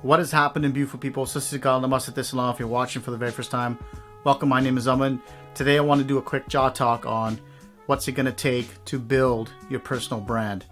What is happening, beautiful people? If you're watching for the very first time, welcome. My name is Aman. Today I want to do a quick jaw talk on what's it going to take to build your personal brand.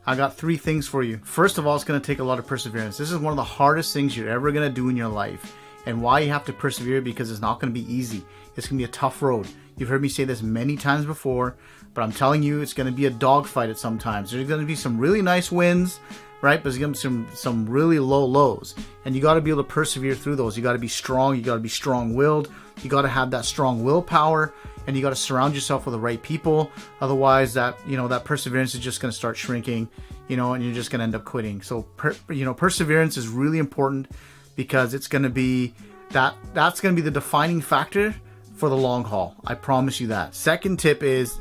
I got 3 things for you. First of all, it's going to take a lot of perseverance. This is one of the hardest things you're ever going to do in your life. And why you have to persevere, because it's not going to be easy. It's going to be a tough road. You've heard me say this many times before, but I'm telling you, it's going to be a dogfight at some times. There's going to be some really nice wins, right? But there's going to be some really low lows. And you got to be able to persevere through those. You got to be strong. You got to be strong-willed. You got to have that strong willpower. And you got to surround yourself with the right people. Otherwise, that perseverance is just going to start shrinking, and you're just going to end up quitting. So, perseverance is really important, because it's going to be that's going to be the defining factor for the long haul. I promise you that. Second tip is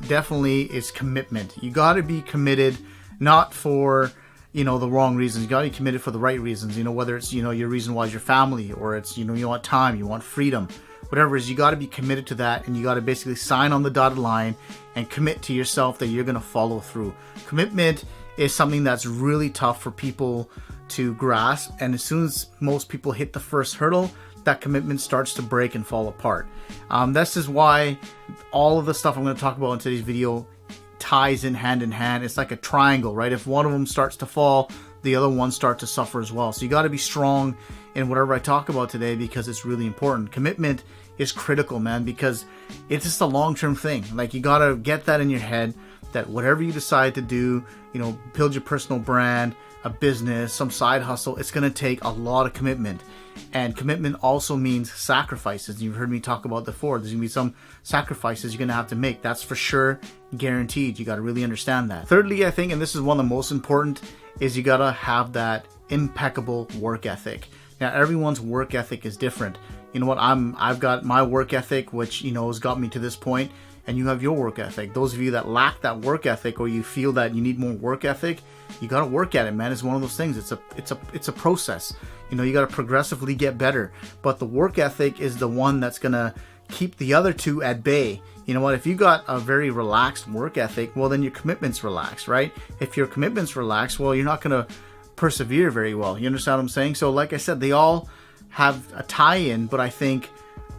commitment. You got to be committed, not for the wrong reasons. You got to be committed for the right reasons. Whether it's your reason why is your family, or it's you want time, you want freedom, whatever it is. You got to be committed to that, and you got to basically sign on the dotted line and commit to yourself that you're going to follow through. Commitment is something that's really tough for people to grasp, and as soon as most people hit the first hurdle, that commitment starts to break and fall apart. This is why all of the stuff I'm going to talk about in today's video ties in hand. It's like a triangle, right? If one of them starts to fall, the other ones start to suffer as well. So you got to be strong in whatever I talk about today, because it's really important. Commitment is critical, man, because it's just a long-term thing. Like, you got to get that in your head, that whatever you decide to do, build your personal brand, a business, some side hustle, it's going to take a lot of commitment. And commitment also means sacrifices. You've heard me talk about before. There's going to be some sacrifices you're going to have to make. That's for sure, guaranteed. You got to really understand that. Thirdly, I think, and this is one of the most important, is you got to have that impeccable work ethic. Now, everyone's work ethic is different. You know what? I've got my work ethic, which has got me to this point, and you have your work ethic. Those of you that lack that work ethic, or you feel that you need more work ethic, you got to work at it, man. It's one of those things. It's a process. You got to progressively get better. But the work ethic is the one that's gonna keep the other two at bay. You know what? If you got a very relaxed work ethic, well, then your commitment's relaxed, right? If your commitment's relaxed, well, you're not gonna persevere very well. You understand what I'm saying? So, like I said, they all have a tie-in, but I think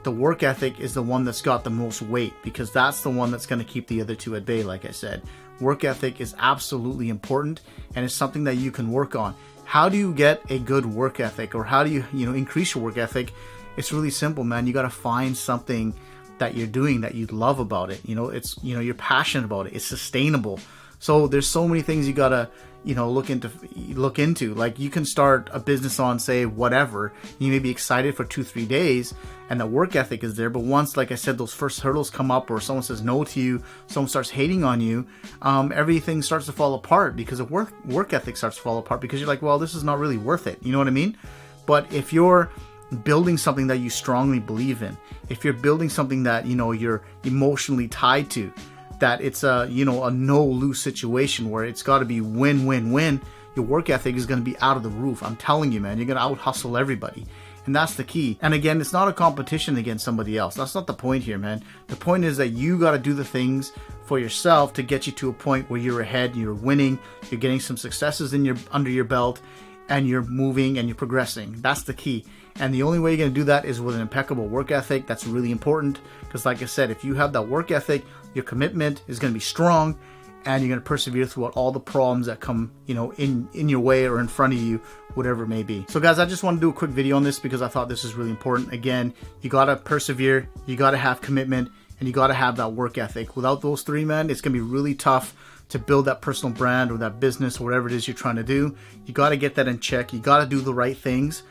the work ethic is the one that's got the most weight, because that's the one that's going to keep the other two at bay. Like I said, work ethic is absolutely important, and it's something that you can work on. How do you get a good work ethic, or how do you increase your work ethic? It's really simple, man. You got to find something that you're doing that you love about it. You're passionate about it. It's sustainable. So there's so many things you gotta look into. Like, you can start a business on, say, whatever. You may be excited for 2-3 days, and the work ethic is there. But once, like I said, those first hurdles come up, or someone says no to you, someone starts hating on you, everything starts to fall apart, because the work ethic starts to fall apart, because you're like, well, this is not really worth it. You know what I mean? But if you're building something that you strongly believe in, if you're building something that you're emotionally tied to, that it's a no-lose situation where it's got to be win-win-win, your work ethic is going to be out of the roof. I'm telling you, man, you're going to out-hustle everybody. And that's the key. And again, it's not a competition against somebody else. That's not the point here, man. The point is that you got to do the things for yourself to get you to a point where you're ahead, you're winning, you're getting some successes under your belt, and you're moving and you're progressing. That's the key. And the only way you're going to do that is with an impeccable work ethic. That's really important, because like I said, if you have that work ethic, your commitment is going to be strong, and you're going to persevere throughout all the problems that come, in your way or in front of you, whatever it may be. So guys, I just want to do a quick video on this, because I thought this is really important. Again, you got to persevere, you got to have commitment, and you got to have that work ethic. Without those 3, man, it's going to be really tough to build that personal brand or that business, or whatever it is you're trying to do. You got to get that in check. You got to do the right things,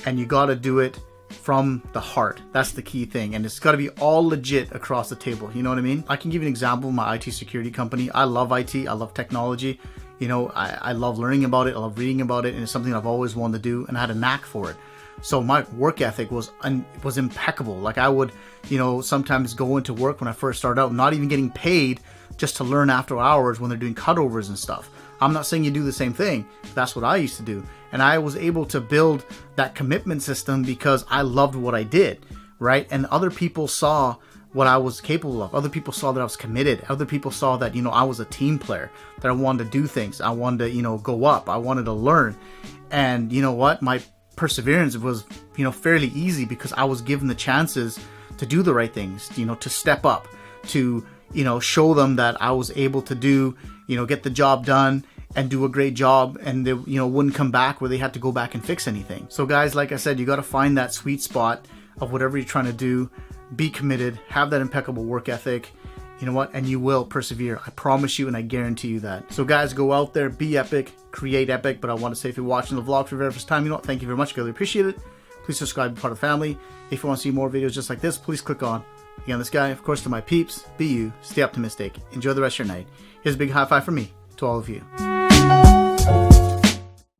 and you got to do it from the heart. That's the key thing, and it's got to be all legit across the table. You know what I mean? I can give you an example of my IT security company. I love IT. I love technology. I love learning about it. I love reading about it, and it's something I've always wanted to do, and I had a knack for it. So my work ethic was impeccable. Like, I would sometimes go into work when I first started out, not even getting paid, just to learn after hours when they're doing cutovers and stuff. I'm not saying you do the same thing. That's what I used to do. And I was able to build that commitment system because I loved what I did, right? And other people saw what I was capable of. Other people saw that I was committed. Other people saw that, I was a team player, that I wanted to do things. I wanted to, go up. I wanted to learn. And you know what? My perseverance was, fairly easy because I was given the chances to do the right things, to step up, to, show them that I was able to do, get the job done and do a great job, and they, wouldn't come back where they had to go back and fix anything. So guys, like I said, you got to find that sweet spot of whatever you're trying to do, be committed, have that impeccable work ethic, and you will persevere. I promise you, and I guarantee you that. So guys, go out there, be epic, create epic. But I want to say, if you're watching the vlog for the very first time, thank you very much. I really appreciate it. Please subscribe, be part of the family. If you want to see more videos just like this, please click on. Again, this guy, of course, to my peeps, be you, stay optimistic, enjoy the rest of your night. Here's a big high five from me to all of you.